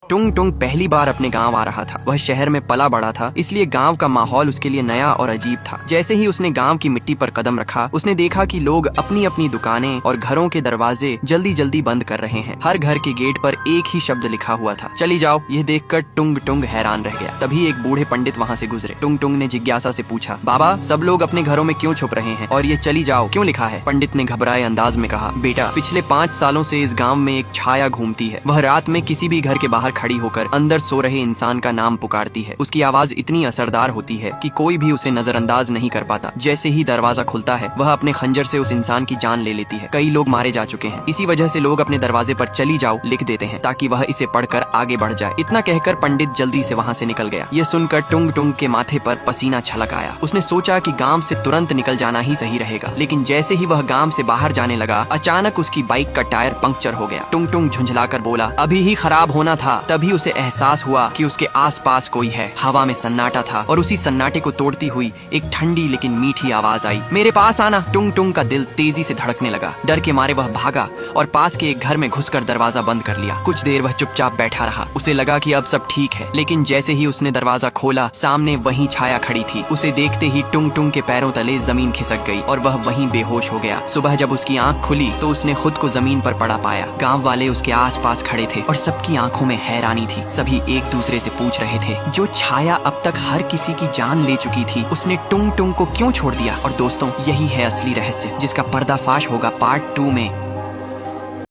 टुंग टुंग पहली बार अपने गांव आ रहा था। वह शहर में पला बड़ा था, इसलिए गांव का माहौल उसके लिए नया और अजीब था। जैसे ही उसने गांव की मिट्टी पर कदम रखा, उसने देखा कि लोग अपनी अपनी दुकानें और घरों के दरवाजे जल्दी जल्दी बंद कर रहे हैं। हर घर के गेट पर एक ही शब्द लिखा हुआ था, चली जाओ। यह देखकर टुंग टुंग हैरान रह गया। तभी एक बूढ़े पंडित वहाँ से गुजरे। टुंग टुंग ने जिज्ञासा से पूछा, बाबा, सब लोग अपने घरों में क्यों छुप रहे हैं और ये चली जाओ क्यों लिखा है? पंडित ने घबराए अंदाज में कहा, बेटा, पिछले 5 सालों से इस गाँव में एक छाया घूमती है। वह रात में किसी भी घर के बाहर खड़ी होकर अंदर सो रहे इंसान का नाम पुकारती है। उसकी आवाज इतनी असरदार होती है कि कोई भी उसे नजरअंदाज नहीं कर पाता। जैसे ही दरवाजा खुलता है, वह अपने खंजर से उस इंसान की जान ले लेती है। कई लोग मारे जा चुके हैं। इसी वजह से लोग अपने दरवाजे पर चली जाओ लिख देते हैं ताकि वह इसे पढ़कर आगे बढ़ जाए। इतना कहकर पंडित जल्दी से वहाँ से निकल गया। यह सुनकर टुंग टुंग के माथे पर पसीना छलक आया। उसने सोचा कि गांव से तुरंत निकल जाना ही सही रहेगा, लेकिन जैसे ही वह गांव से बाहर जाने लगा, अचानक उसकी बाइक का टायर पंक्चर हो गया। टुंग टुंग झुंझलाकर बोला, अभी ही खराब होना था। तभी उसे एहसास हुआ कि उसके आसपास कोई है। हवा में सन्नाटा था और उसी सन्नाटे को तोड़ती हुई एक ठंडी लेकिन मीठी आवाज आई, मेरे पास आना। टुंग टुंग का दिल तेजी से धड़कने लगा। डर के मारे वह भागा और पास के एक घर में घुसकर दरवाजा बंद कर लिया। कुछ देर वह चुपचाप बैठा रहा। उसे लगा कि अब सब ठीक है, लेकिन जैसे ही उसने दरवाजा खोला, सामने वही छाया खड़ी थी। उसे देखते ही टुंग टुंग के पैरों तले जमीन खिसक गई और वह वहीं बेहोश हो गया। सुबह जब उसकी आंख खुली तो उसने खुद को जमीन पर पड़ा पाया। गांव वाले उसके आसपास खड़े थे और सबकी आंखों में हैरानी थी। सभी एक दूसरे से पूछ रहे थे, जो छाया अब तक हर किसी की जान ले चुकी थी, उसने टुंग टुंग को क्यों छोड़ दिया? और दोस्तों, यही है असली रहस्य जिसका पर्दाफाश होगा पार्ट 2 में।